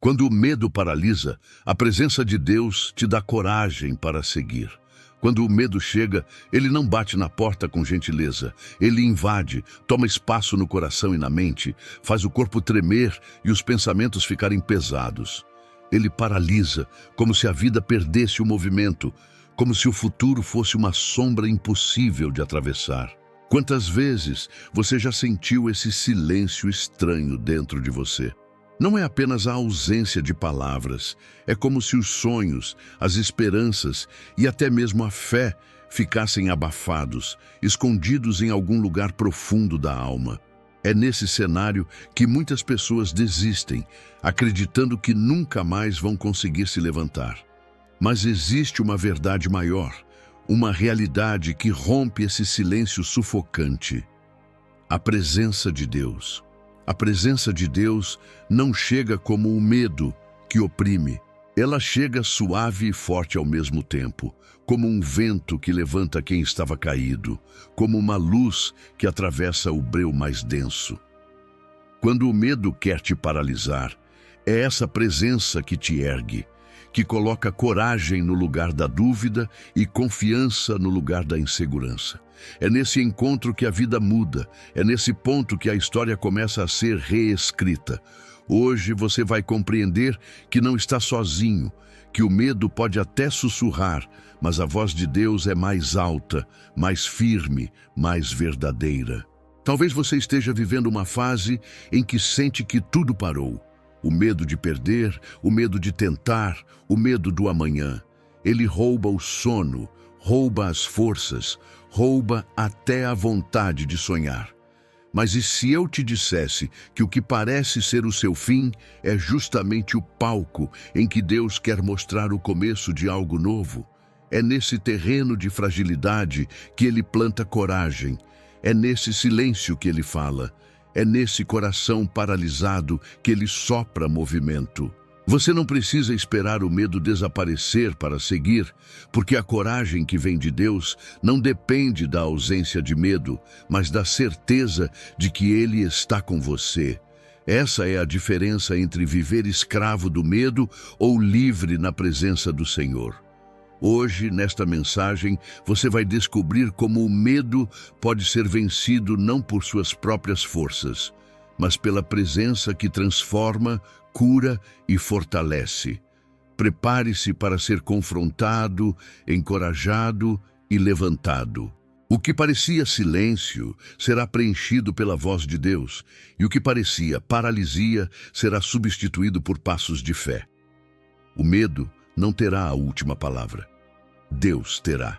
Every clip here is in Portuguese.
Quando o medo paralisa, a presença de Deus te dá coragem para seguir. Quando o medo chega, ele não bate na porta com gentileza. Ele invade, toma espaço no coração e na mente, faz o corpo tremer e os pensamentos ficarem pesados. Ele paralisa, como se a vida perdesse o movimento, como se o futuro fosse uma sombra impossível de atravessar. Quantas vezes você já sentiu esse silêncio estranho dentro de você? Não é apenas a ausência de palavras, é como se os sonhos, as esperanças e até mesmo a fé ficassem abafados, escondidos em algum lugar profundo da alma. É nesse cenário que muitas pessoas desistem, acreditando que nunca mais vão conseguir se levantar. Mas existe uma verdade maior, uma realidade que rompe esse silêncio sufocante: a presença de Deus. A presença de Deus não chega como o medo que oprime. Ela chega suave e forte ao mesmo tempo, como um vento que levanta quem estava caído, como uma luz que atravessa o breu mais denso. Quando o medo quer te paralisar, é essa presença que te ergue, que coloca coragem no lugar da dúvida e confiança no lugar da insegurança. É nesse encontro que a vida muda, é nesse ponto que a história começa a ser reescrita. Hoje você vai compreender que não está sozinho, que o medo pode até sussurrar, mas a voz de Deus é mais alta, mais firme, mais verdadeira. Talvez você esteja vivendo uma fase em que sente que tudo parou. O medo de perder, o medo de tentar, o medo do amanhã. Ele rouba o sono, rouba as forças, rouba até a vontade de sonhar. Mas e se eu te dissesse que o que parece ser o seu fim é justamente o palco em que Deus quer mostrar o começo de algo novo? É nesse terreno de fragilidade que Ele planta coragem. É nesse silêncio que Ele fala. É nesse coração paralisado que Ele sopra movimento. Você não precisa esperar o medo desaparecer para seguir, porque a coragem que vem de Deus não depende da ausência de medo, mas da certeza de que Ele está com você. Essa é a diferença entre viver escravo do medo ou livre na presença do Senhor. Hoje, nesta mensagem, você vai descobrir como o medo pode ser vencido não por suas próprias forças, mas pela presença que transforma, cura e fortalece. Prepare-se para ser confrontado, encorajado e levantado. O que parecia silêncio será preenchido pela voz de Deus, e o que parecia paralisia será substituído por passos de fé. O medo não terá a última palavra. Deus terá.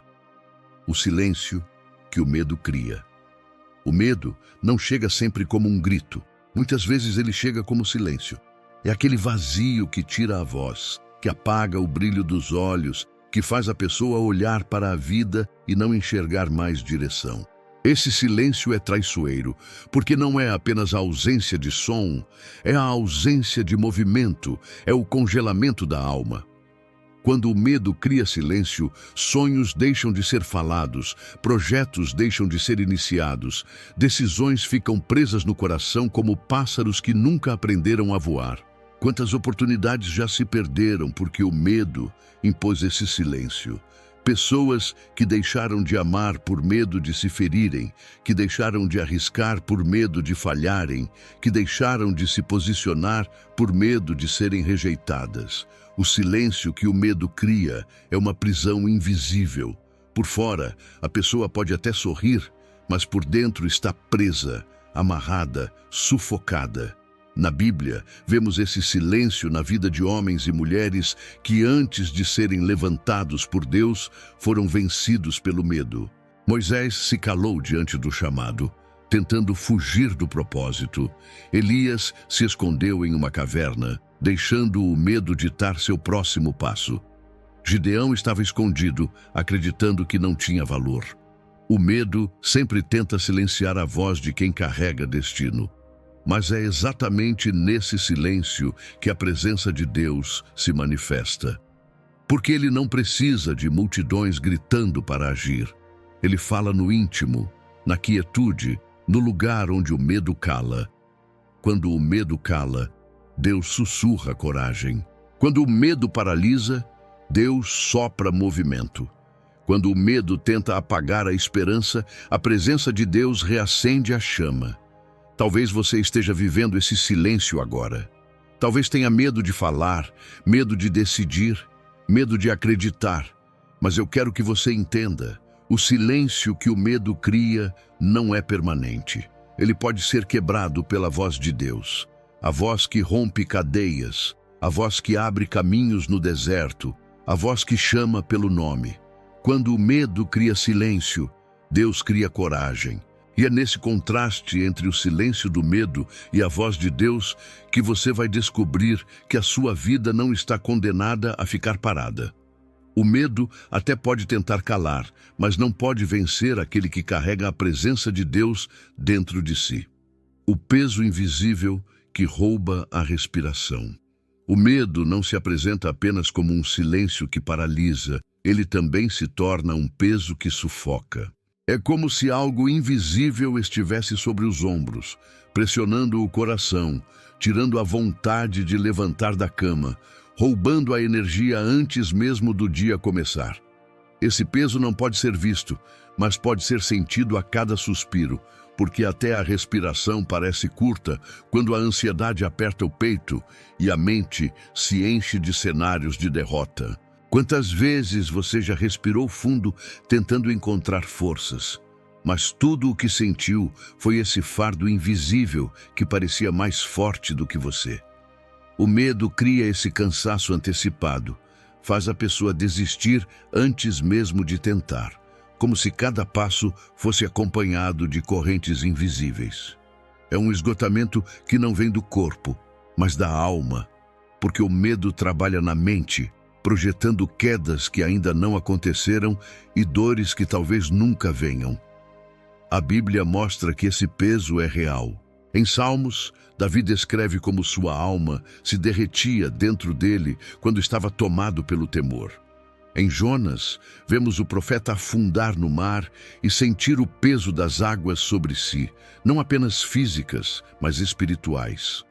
O silêncio que o medo cria. O medo não chega sempre como um grito. Muitas vezes ele chega como silêncio. É aquele vazio que tira a voz, que apaga o brilho dos olhos, que faz a pessoa olhar para a vida e não enxergar mais direção. Esse silêncio é traiçoeiro, porque não é apenas a ausência de som, é a ausência de movimento, é o congelamento da alma. Quando o medo cria silêncio, sonhos deixam de ser falados, projetos deixam de ser iniciados, decisões ficam presas no coração como pássaros que nunca aprenderam a voar. Quantas oportunidades já se perderam porque o medo impôs esse silêncio? Pessoas que deixaram de amar por medo de se ferirem, que deixaram de arriscar por medo de falharem, que deixaram de se posicionar por medo de serem rejeitadas. O silêncio que o medo cria é uma prisão invisível. Por fora, a pessoa pode até sorrir, mas por dentro está presa, amarrada, sufocada. Na Bíblia, vemos esse silêncio na vida de homens e mulheres que, antes de serem levantados por Deus, foram vencidos pelo medo. Moisés se calou diante do chamado, tentando fugir do propósito. Elias se escondeu em uma caverna, deixando o medo ditar seu próximo passo. Gideão estava escondido, acreditando que não tinha valor. O medo sempre tenta silenciar a voz de quem carrega destino. Mas é exatamente nesse silêncio que a presença de Deus se manifesta. Porque Ele não precisa de multidões gritando para agir. Ele fala no íntimo, na quietude, no lugar onde o medo cala. Quando o medo cala, Deus sussurra coragem. Quando o medo paralisa, Deus sopra movimento. Quando o medo tenta apagar a esperança, a presença de Deus reacende a chama. Talvez você esteja vivendo esse silêncio agora. Talvez tenha medo de falar, medo de decidir, medo de acreditar. Mas eu quero que você entenda, o silêncio que o medo cria não é permanente. Ele pode ser quebrado pela voz de Deus, a voz que rompe cadeias, a voz que abre caminhos no deserto, a voz que chama pelo nome. Quando o medo cria silêncio, Deus cria coragem. E é nesse contraste entre o silêncio do medo e a voz de Deus que você vai descobrir que a sua vida não está condenada a ficar parada. O medo até pode tentar calar, mas não pode vencer aquele que carrega a presença de Deus dentro de si. O peso invisível que rouba a respiração. O medo não se apresenta apenas como um silêncio que paralisa, ele também se torna um peso que sufoca. É como se algo invisível estivesse sobre os ombros, pressionando o coração, tirando a vontade de levantar da cama, roubando a energia antes mesmo do dia começar. Esse peso não pode ser visto, mas pode ser sentido a cada suspiro, porque até a respiração parece curta quando a ansiedade aperta o peito e a mente se enche de cenários de derrota. Quantas vezes você já respirou fundo tentando encontrar forças, mas tudo o que sentiu foi esse fardo invisível que parecia mais forte do que você. O medo cria esse cansaço antecipado, faz a pessoa desistir antes mesmo de tentar, como se cada passo fosse acompanhado de correntes invisíveis. É um esgotamento que não vem do corpo, mas da alma, porque o medo trabalha na mente, projetando quedas que ainda não aconteceram e dores que talvez nunca venham. A Bíblia mostra que esse peso é real. Em Salmos, Davi descreve como sua alma se derretia dentro dele quando estava tomado pelo temor. Em Jonas, vemos o profeta afundar no mar e sentir o peso das águas sobre si, não apenas físicas, mas espirituais.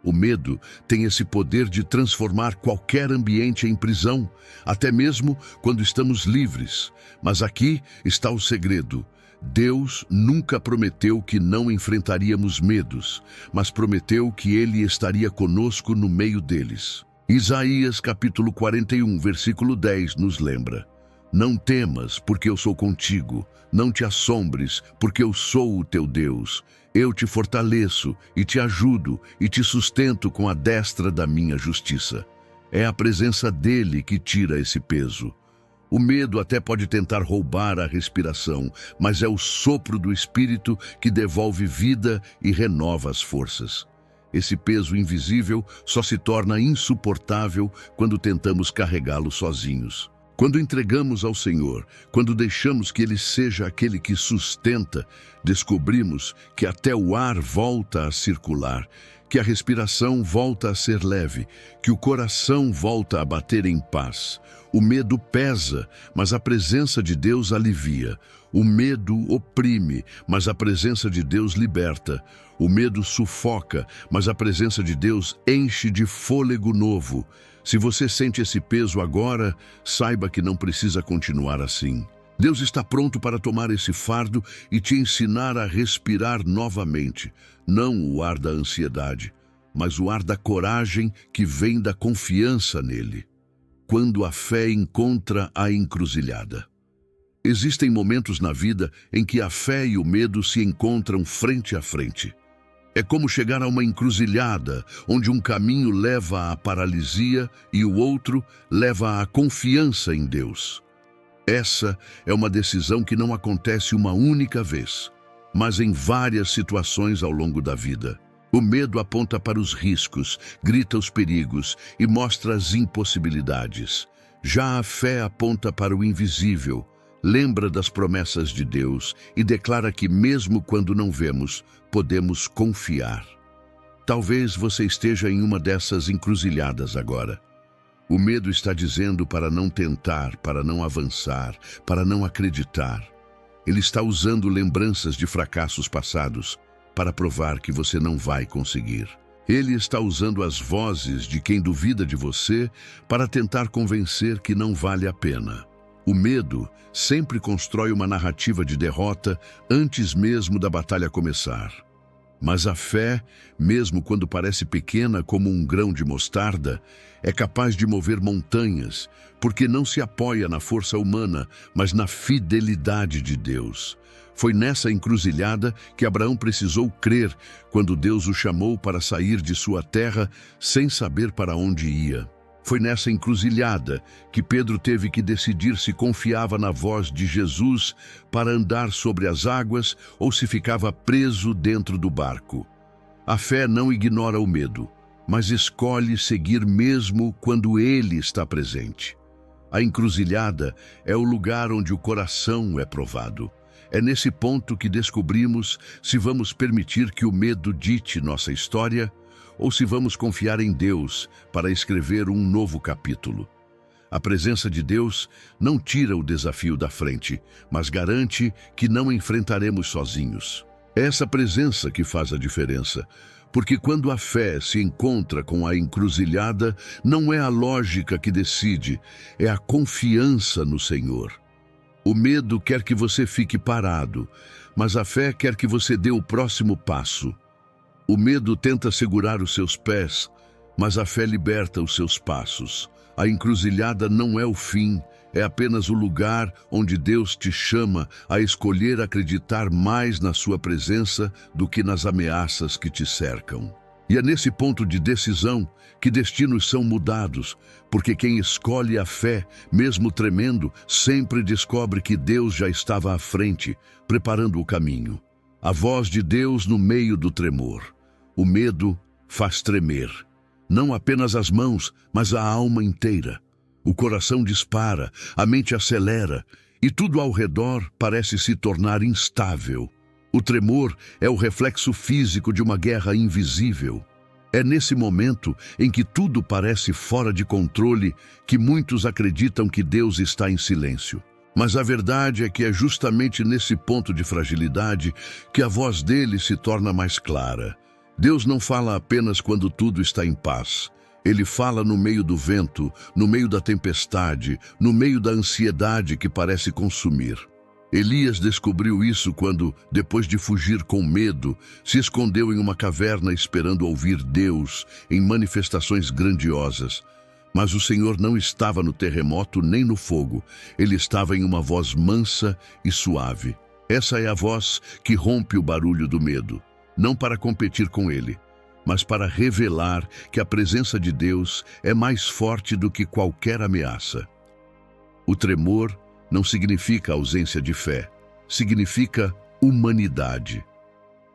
O medo tem esse poder de transformar qualquer ambiente em prisão, até mesmo quando estamos livres. Mas aqui está o segredo. Deus nunca prometeu que não enfrentaríamos medos, mas prometeu que Ele estaria conosco no meio deles. Isaías capítulo 41, versículo 10 nos lembra: Não temas, porque eu sou contigo. Não te assombres, porque eu sou o teu Deus. Eu te fortaleço e te ajudo e te sustento com a destra da minha justiça. É a presença dele que tira esse peso. O medo até pode tentar roubar a respiração, mas é o sopro do Espírito que devolve vida e renova as forças. Esse peso invisível só se torna insuportável quando tentamos carregá-lo sozinhos. Quando entregamos ao Senhor, quando deixamos que Ele seja aquele que sustenta, descobrimos que até o ar volta a circular, que a respiração volta a ser leve, que o coração volta a bater em paz. O medo pesa, mas a presença de Deus alivia. O medo oprime, mas a presença de Deus liberta. O medo sufoca, mas a presença de Deus enche de fôlego novo. Se você sente esse peso agora, saiba que não precisa continuar assim. Deus está pronto para tomar esse fardo e te ensinar a respirar novamente. Não o ar da ansiedade, mas o ar da coragem que vem da confiança nele. Quando a fé encontra a encruzilhada. Existem momentos na vida em que a fé e o medo se encontram frente a frente. É como chegar a uma encruzilhada, onde um caminho leva à paralisia e o outro leva à confiança em Deus. Essa é uma decisão que não acontece uma única vez, mas em várias situações ao longo da vida. O medo aponta para os riscos, grita os perigos e mostra as impossibilidades. Já a fé aponta para o invisível, lembra das promessas de Deus e declara que mesmo quando não vemos, podemos confiar. Talvez você esteja em uma dessas encruzilhadas agora. O medo está dizendo para não tentar, para não avançar, para não acreditar. Ele está usando lembranças de fracassos passados para provar que você não vai conseguir. Ele está usando as vozes de quem duvida de você para tentar convencer que não vale a pena. O medo sempre constrói uma narrativa de derrota antes mesmo da batalha começar. Mas a fé, mesmo quando parece pequena como um grão de mostarda, é capaz de mover montanhas, porque não se apoia na força humana, mas na fidelidade de Deus. Foi nessa encruzilhada que Abraão precisou crer quando Deus o chamou para sair de sua terra sem saber para onde ia. Foi nessa encruzilhada que Pedro teve que decidir se confiava na voz de Jesus para andar sobre as águas ou se ficava preso dentro do barco. A fé não ignora o medo, mas escolhe seguir mesmo quando ele está presente. A encruzilhada é o lugar onde o coração é provado. É nesse ponto que descobrimos se vamos permitir que o medo dite nossa história ou se vamos confiar em Deus para escrever um novo capítulo. A presença de Deus não tira o desafio da frente, mas garante que não enfrentaremos sozinhos. É essa presença que faz a diferença, porque quando a fé se encontra com a encruzilhada, não é a lógica que decide, é a confiança no Senhor. O medo quer que você fique parado, mas a fé quer que você dê o próximo passo. O medo tenta segurar os seus pés, mas a fé liberta os seus passos. A encruzilhada não é o fim, é apenas o lugar onde Deus te chama a escolher acreditar mais na sua presença do que nas ameaças que te cercam. E é nesse ponto de decisão que destinos são mudados, porque quem escolhe a fé, mesmo tremendo, sempre descobre que Deus já estava à frente, preparando o caminho. A voz de Deus no meio do tremor. O medo faz tremer, não apenas as mãos, mas a alma inteira. O coração dispara, a mente acelera, e tudo ao redor parece se tornar instável. O tremor é o reflexo físico de uma guerra invisível. É nesse momento em que tudo parece fora de controle que muitos acreditam que Deus está em silêncio. Mas a verdade é que é justamente nesse ponto de fragilidade que a voz dele se torna mais clara. Deus não fala apenas quando tudo está em paz. Ele fala no meio do vento, no meio da tempestade, no meio da ansiedade que parece consumir. Elias descobriu isso quando, depois de fugir com medo, se escondeu em uma caverna esperando ouvir Deus em manifestações grandiosas. Mas o Senhor não estava no terremoto nem no fogo. Ele estava em uma voz mansa e suave. Essa é a voz que rompe o barulho do medo, não para competir com ele, mas para revelar que a presença de Deus é mais forte do que qualquer ameaça. O tremor não significa ausência de fé, significa humanidade.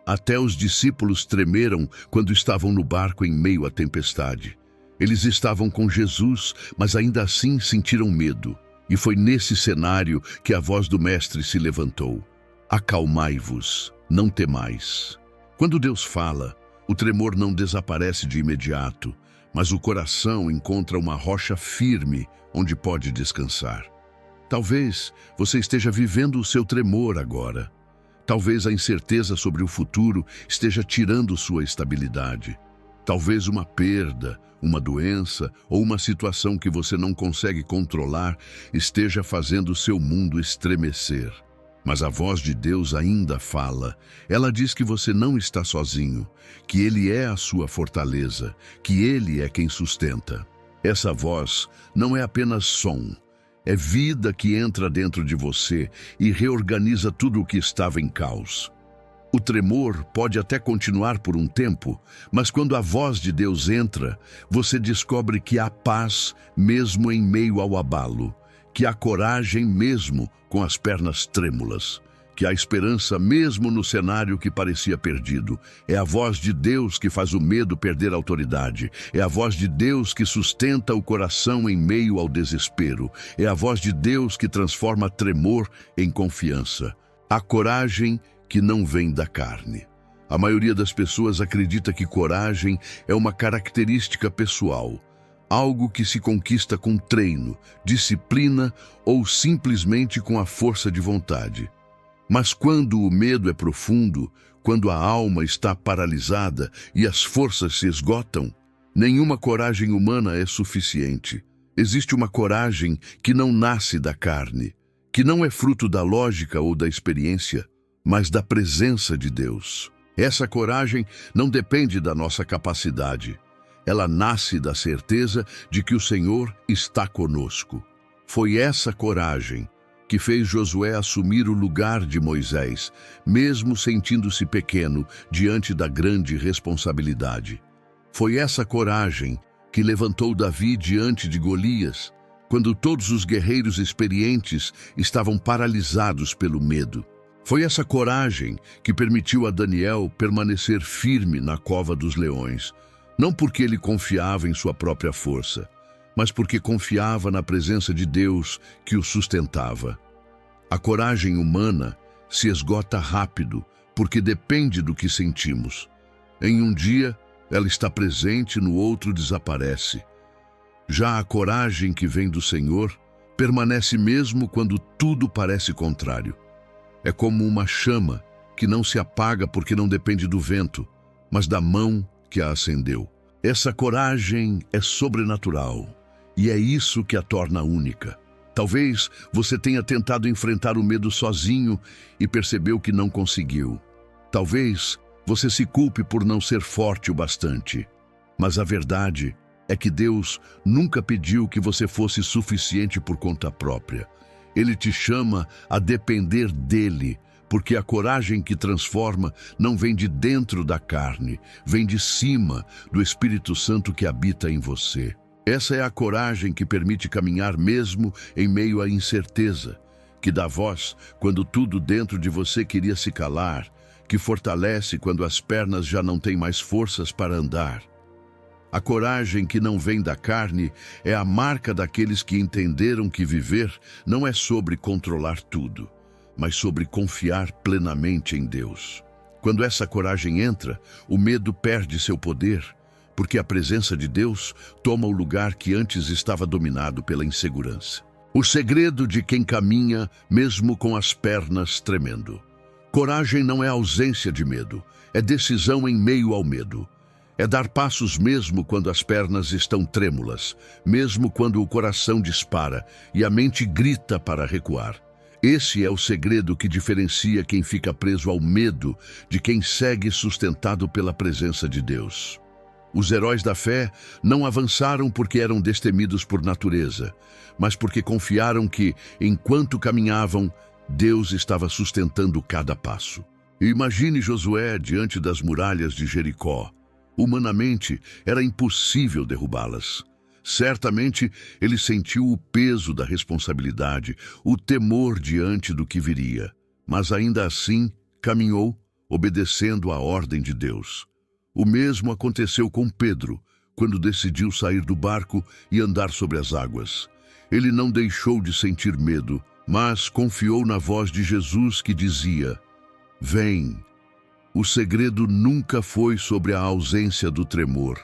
Até os discípulos tremeram quando estavam no barco em meio à tempestade. Eles estavam com Jesus, mas ainda assim sentiram medo. E foi nesse cenário que a voz do Mestre se levantou. Acalmai-vos, não temais. Quando Deus fala, o tremor não desaparece de imediato, mas o coração encontra uma rocha firme onde pode descansar. Talvez você esteja vivendo o seu tremor agora. Talvez a incerteza sobre o futuro esteja tirando sua estabilidade. Talvez uma perda, uma doença ou uma situação que você não consegue controlar esteja fazendo seu mundo estremecer. Mas a voz de Deus ainda fala. Ela diz que você não está sozinho, que Ele é a sua fortaleza, que Ele é quem sustenta. Essa voz não é apenas som. É vida que entra dentro de você e reorganiza tudo o que estava em caos. O tremor pode até continuar por um tempo, mas quando a voz de Deus entra, você descobre que há paz mesmo em meio ao abalo, que há coragem mesmo com as pernas trêmulas, que há esperança mesmo no cenário que parecia perdido. É a voz de Deus que faz o medo perder autoridade. É a voz de Deus que sustenta o coração em meio ao desespero. É a voz de Deus que transforma tremor em confiança. A coragem que não vem da carne. A maioria das pessoas acredita que coragem é uma característica pessoal, algo que se conquista com treino, disciplina ou simplesmente com a força de vontade. Mas quando o medo é profundo, quando a alma está paralisada e as forças se esgotam, nenhuma coragem humana é suficiente. Existe uma coragem que não nasce da carne, que não é fruto da lógica ou da experiência, mas da presença de Deus. Essa coragem não depende da nossa capacidade. Ela nasce da certeza de que o Senhor está conosco. Foi essa coragem que fez Josué assumir o lugar de Moisés, mesmo sentindo-se pequeno diante da grande responsabilidade. Foi essa coragem que levantou Davi diante de Golias, quando todos os guerreiros experientes estavam paralisados pelo medo. Foi essa coragem que permitiu a Daniel permanecer firme na cova dos leões, não porque ele confiava em sua própria força, mas porque confiava na presença de Deus que o sustentava. A coragem humana se esgota rápido, porque depende do que sentimos. Em um dia, ela está presente, no outro desaparece. Já a coragem que vem do Senhor permanece mesmo quando tudo parece contrário. É como uma chama que não se apaga porque não depende do vento, mas da mão que a acendeu. Essa coragem é sobrenatural e é isso que a torna única. Talvez você tenha tentado enfrentar o medo sozinho e percebeu que não conseguiu. Talvez você se culpe por não ser forte o bastante. Mas a verdade é que Deus nunca pediu que você fosse suficiente por conta própria. Ele te chama a depender dele, porque a coragem que transforma não vem de dentro da carne, vem de cima do Espírito Santo que habita em você. Essa é a coragem que permite caminhar mesmo em meio à incerteza, que dá voz quando tudo dentro de você queria se calar, que fortalece quando as pernas já não têm mais forças para andar. A coragem que não vem da carne é a marca daqueles que entenderam que viver não é sobre controlar tudo, mas sobre confiar plenamente em Deus. Quando essa coragem entra, o medo perde seu poder, porque a presença de Deus toma o lugar que antes estava dominado pela insegurança. O segredo de quem caminha, mesmo com as pernas tremendo. Coragem não é ausência de medo, é decisão em meio ao medo. É dar passos mesmo quando as pernas estão trêmulas, mesmo quando o coração dispara e a mente grita para recuar. Esse é o segredo que diferencia quem fica preso ao medo de quem segue sustentado pela presença de Deus. Os heróis da fé não avançaram porque eram destemidos por natureza, mas porque confiaram que, enquanto caminhavam, Deus estava sustentando cada passo. Imagine Josué diante das muralhas de Jericó. Humanamente, era impossível derrubá-las. Certamente, ele sentiu o peso da responsabilidade, o temor diante do que viria. Mas ainda assim, caminhou, obedecendo à ordem de Deus. O mesmo aconteceu com Pedro, quando decidiu sair do barco e andar sobre as águas. Ele não deixou de sentir medo, mas confiou na voz de Jesus que dizia: "Vem." O segredo nunca foi sobre a ausência do tremor,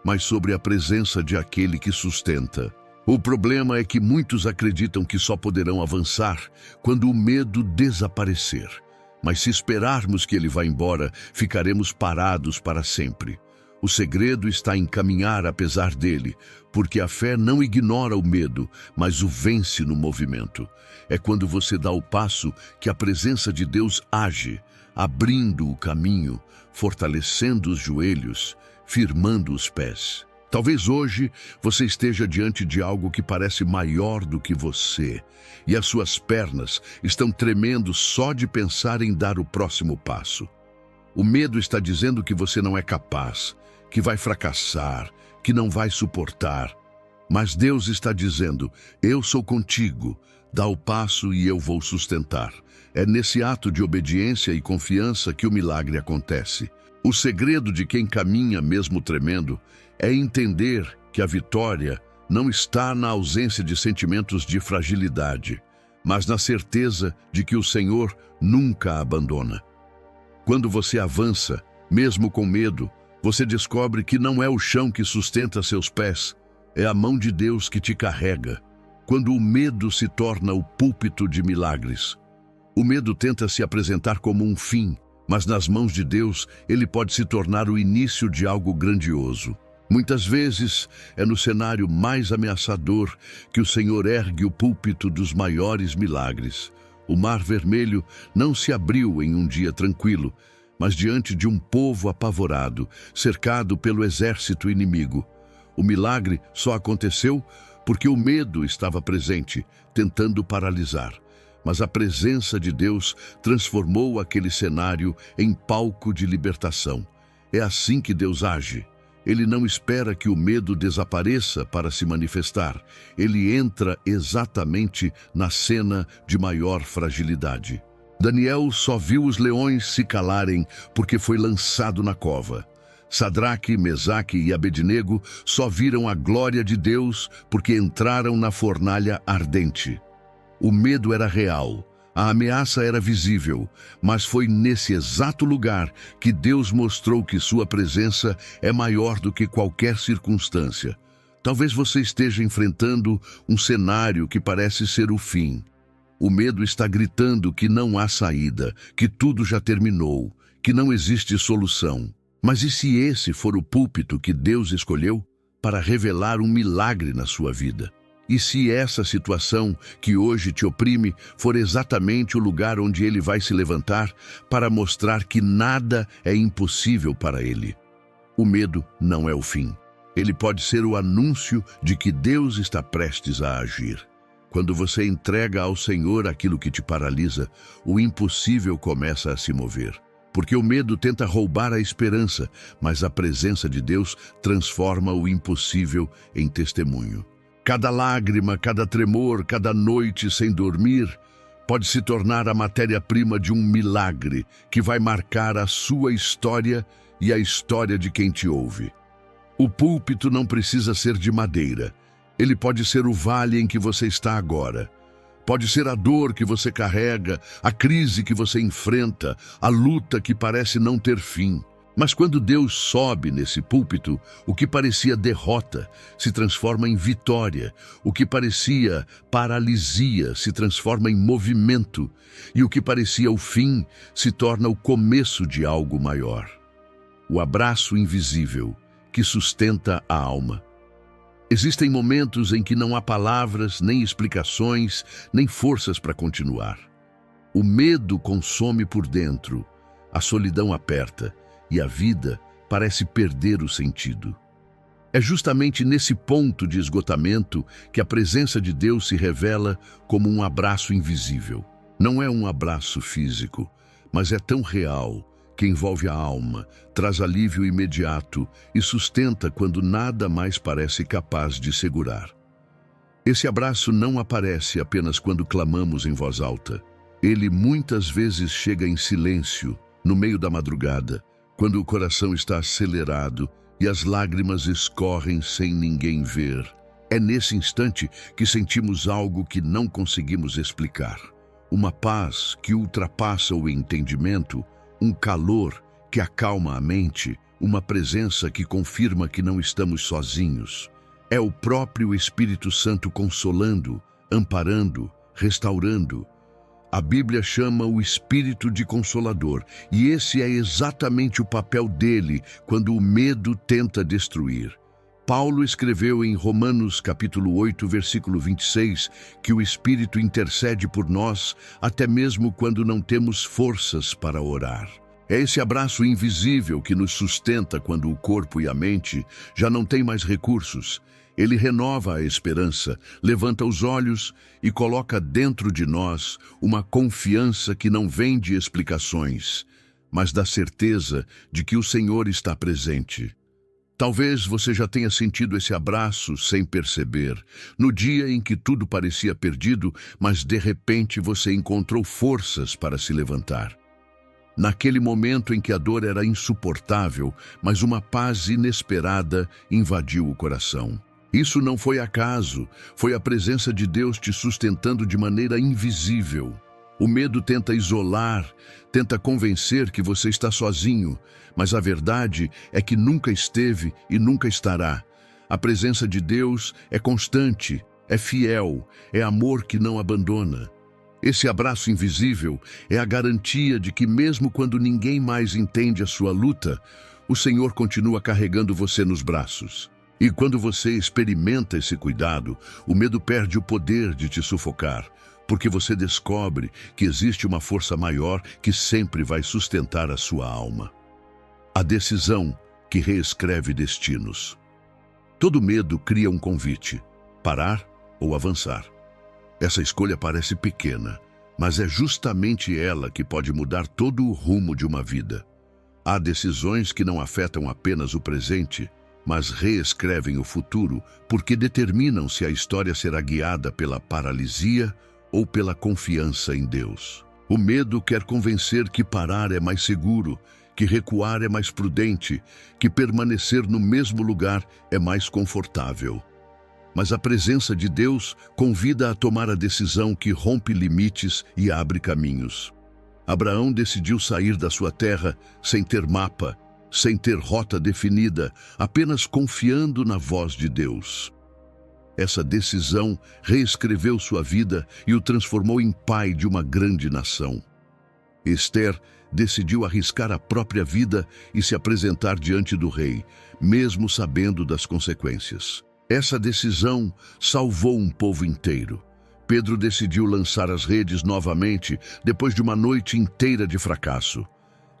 mas sobre a presença de aquele que sustenta. O problema é que muitos acreditam que só poderão avançar quando o medo desaparecer. Mas se esperarmos que ele vá embora, ficaremos parados para sempre. O segredo está em caminhar apesar dele, porque a fé não ignora o medo, mas o vence no movimento. É quando você dá o passo que a presença de Deus age, abrindo o caminho, fortalecendo os joelhos, firmando os pés. Talvez hoje você esteja diante de algo que parece maior do que você, e as suas pernas estão tremendo só de pensar em dar o próximo passo. O medo está dizendo que você não é capaz, que vai fracassar, que não vai suportar. Mas Deus está dizendo: eu sou contigo, dá o passo e eu vou sustentar. É nesse ato de obediência e confiança que o milagre acontece. O segredo de quem caminha mesmo tremendo é entender que a vitória não está na ausência de sentimentos de fragilidade, mas na certeza de que o Senhor nunca a abandona. Quando você avança, mesmo com medo, você descobre que não é o chão que sustenta seus pés, é a mão de Deus que te carrega. Quando o medo se torna o púlpito de milagres, O medo tenta se apresentar como um fim, mas nas mãos de Deus ele pode se tornar o início de algo grandioso. Muitas vezes é no cenário mais ameaçador que o Senhor ergue o púlpito dos maiores milagres. O Mar Vermelho não se abriu em um dia tranquilo, mas diante de um povo apavorado, cercado pelo exército inimigo. O milagre só aconteceu porque o medo estava presente, tentando paralisar. Mas a presença de Deus transformou aquele cenário em palco de libertação. É assim que Deus age. Ele não espera que o medo desapareça para se manifestar. Ele entra exatamente na cena de maior fragilidade. Daniel só viu os leões se calarem porque foi lançado na cova. Sadraque, Mesaque e Abednego só viram a glória de Deus porque entraram na fornalha ardente. O medo era real, a ameaça era visível, mas foi nesse exato lugar que Deus mostrou que sua presença é maior do que qualquer circunstância. Talvez você esteja enfrentando um cenário que parece ser o fim. O medo está gritando que não há saída, que tudo já terminou, que não existe solução. Mas e se esse for o púlpito que Deus escolheu para revelar um milagre na sua vida? E se essa situação que hoje te oprime for exatamente o lugar onde ele vai se levantar para mostrar que nada é impossível para ele? O medo não é o fim. Ele pode ser o anúncio de que Deus está prestes a agir. Quando você entrega ao Senhor aquilo que te paralisa, o impossível começa a se mover. Porque o medo tenta roubar a esperança, mas a presença de Deus transforma o impossível em testemunho. Cada lágrima, cada tremor, cada noite sem dormir pode se tornar a matéria-prima de um milagre que vai marcar a sua história e a história de quem te ouve. O púlpito não precisa ser de madeira. Ele pode ser o vale em que você está agora. Pode ser a dor que você carrega, a crise que você enfrenta, a luta que parece não ter fim. Mas quando Deus sobe nesse púlpito, o que parecia derrota se transforma em vitória, o que parecia paralisia se transforma em movimento, e o que parecia o fim se torna o começo de algo maior. O abraço invisível que sustenta a alma. Existem momentos em que não há palavras, nem explicações, nem forças para continuar. O medo consome por dentro, a solidão aperta, e a vida parece perder o sentido. É justamente nesse ponto de esgotamento que a presença de Deus se revela como um abraço invisível. Não é um abraço físico, mas é tão real que envolve a alma, traz alívio imediato e sustenta quando nada mais parece capaz de segurar. Esse abraço não aparece apenas quando clamamos em voz alta. Ele muitas vezes chega em silêncio, no meio da madrugada, quando o coração está acelerado e as lágrimas escorrem sem ninguém ver. É nesse instante que sentimos algo que não conseguimos explicar. Uma paz que ultrapassa o entendimento, um calor que acalma a mente, uma presença que confirma que não estamos sozinhos. É o próprio Espírito Santo consolando, amparando, restaurando. A Bíblia chama o Espírito de Consolador, e esse é exatamente o papel dele quando o medo tenta destruir. Paulo escreveu em Romanos capítulo 8, versículo 26, que o Espírito intercede por nós até mesmo quando não temos forças para orar. É esse abraço invisível que nos sustenta quando o corpo e a mente já não têm mais recursos. Ele renova a esperança, levanta os olhos e coloca dentro de nós uma confiança que não vem de explicações, mas da certeza de que o Senhor está presente. Talvez você já tenha sentido esse abraço sem perceber, no dia em que tudo parecia perdido, mas de repente você encontrou forças para se levantar. Naquele momento em que a dor era insuportável, mas uma paz inesperada invadiu o coração. Isso não foi acaso, foi a presença de Deus te sustentando de maneira invisível. O medo tenta isolar, tenta convencer que você está sozinho, mas a verdade é que nunca esteve e nunca estará. A presença de Deus é constante, é fiel, é amor que não abandona. Esse abraço invisível é a garantia de que mesmo quando ninguém mais entende a sua luta, o Senhor continua carregando você nos braços. E quando você experimenta esse cuidado, o medo perde o poder de te sufocar, porque você descobre que existe uma força maior que sempre vai sustentar a sua alma. A decisão que reescreve destinos. Todo medo cria um convite: parar ou avançar. Essa escolha parece pequena, mas é justamente ela que pode mudar todo o rumo de uma vida. Há decisões que não afetam apenas o presente, mas reescrevem o futuro porque determinam se a história será guiada pela paralisia ou pela confiança em Deus. O medo quer convencer que parar é mais seguro, que recuar é mais prudente, que permanecer no mesmo lugar é mais confortável. Mas a presença de Deus convida a tomar a decisão que rompe limites e abre caminhos. Abraão decidiu sair da sua terra sem ter mapa, sem ter rota definida, apenas confiando na voz de Deus. Essa decisão reescreveu sua vida e o transformou em pai de uma grande nação. Esther decidiu arriscar a própria vida e se apresentar diante do rei, mesmo sabendo das consequências. Essa decisão salvou um povo inteiro. Pedro decidiu lançar as redes novamente depois de uma noite inteira de fracasso.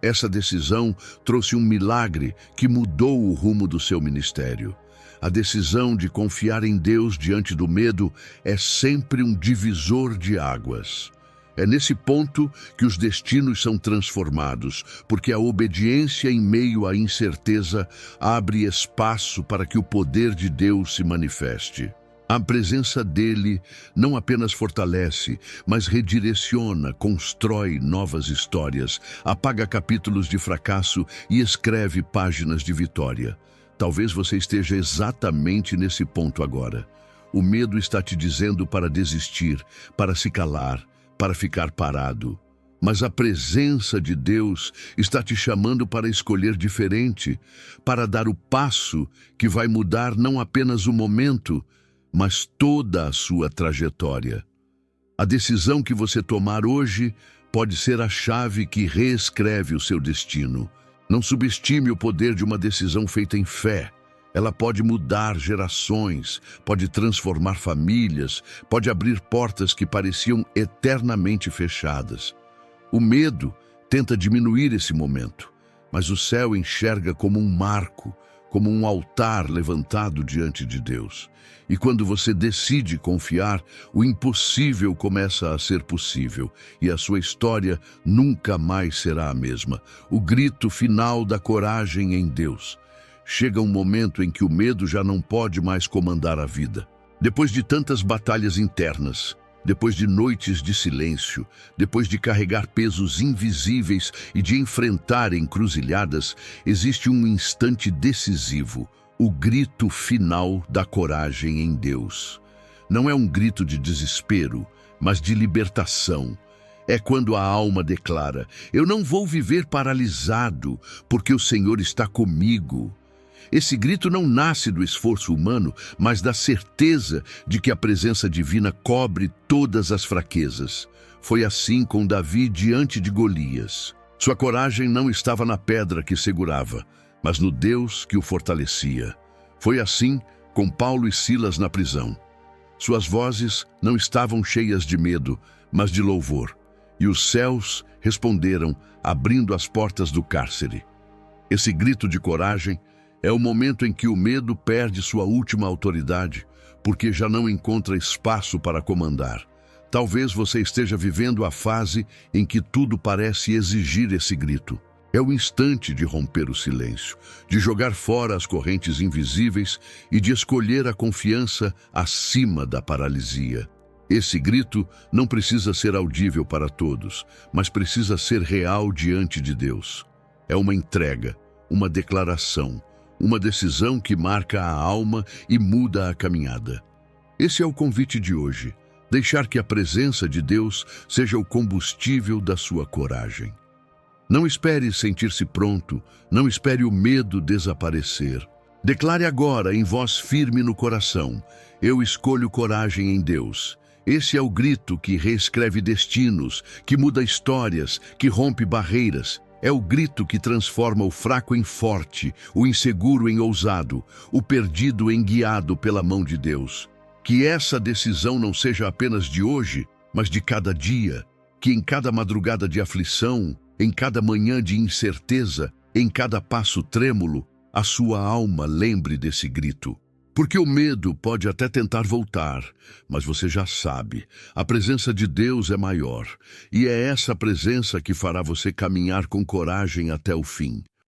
Essa decisão trouxe um milagre que mudou o rumo do seu ministério. A decisão de confiar em Deus diante do medo é sempre um divisor de águas. É nesse ponto que os destinos são transformados, porque a obediência em meio à incerteza abre espaço para que o poder de Deus se manifeste. A presença dele não apenas fortalece, mas redireciona, constrói novas histórias, apaga capítulos de fracasso e escreve páginas de vitória. Talvez você esteja exatamente nesse ponto agora. O medo está te dizendo para desistir, para se calar, para ficar parado. Mas a presença de Deus está te chamando para escolher diferente, para dar o passo que vai mudar não apenas o momento, mas toda a sua trajetória. A decisão que você tomar hoje pode ser a chave que reescreve o seu destino. Não subestime o poder de uma decisão feita em fé. Ela pode mudar gerações, pode transformar famílias, pode abrir portas que pareciam eternamente fechadas. O medo tenta diminuir esse momento, mas o céu enxerga como um marco, como um altar levantado diante de Deus. E quando você decide confiar, o impossível começa a ser possível, e a sua história nunca mais será a mesma. O grito final da coragem em Deus. Chega um momento em que o medo já não pode mais comandar a vida. Depois de tantas batalhas internas, depois de noites de silêncio, depois de carregar pesos invisíveis e de enfrentar encruzilhadas, existe um instante decisivo, o grito final da coragem em Deus. Não é um grito de desespero, mas de libertação. É quando a alma declara: eu não vou viver paralisado, porque o Senhor está comigo. Esse grito não nasce do esforço humano, mas da certeza de que a presença divina cobre todas as fraquezas. Foi assim com Davi diante de Golias. Sua coragem não estava na pedra que segurava, mas no Deus que o fortalecia. Foi assim com Paulo e Silas na prisão. Suas vozes não estavam cheias de medo, mas de louvor. E os céus responderam, abrindo as portas do cárcere. Esse grito de coragem é o momento em que o medo perde sua última autoridade, porque já não encontra espaço para comandar. Talvez você esteja vivendo a fase em que tudo parece exigir esse grito. É o instante de romper o silêncio, de jogar fora as correntes invisíveis e de escolher a confiança acima da paralisia. Esse grito não precisa ser audível para todos, mas precisa ser real diante de Deus. É uma entrega, uma declaração, uma decisão que marca a alma e muda a caminhada. Esse é o convite de hoje, deixar que a presença de Deus seja o combustível da sua coragem. Não espere sentir-se pronto, não espere o medo desaparecer. Declare agora em voz firme no coração: eu escolho coragem em Deus. Esse é o grito que reescreve destinos, que muda histórias, que rompe barreiras. É o grito que transforma o fraco em forte, o inseguro em ousado, o perdido em guiado pela mão de Deus. Que essa decisão não seja apenas de hoje, mas de cada dia. Que em cada madrugada de aflição, em cada manhã de incerteza, em cada passo trêmulo, a sua alma lembre desse grito. Porque o medo pode até tentar voltar, mas você já sabe, a presença de Deus é maior, e é essa presença que fará você caminhar com coragem até o fim.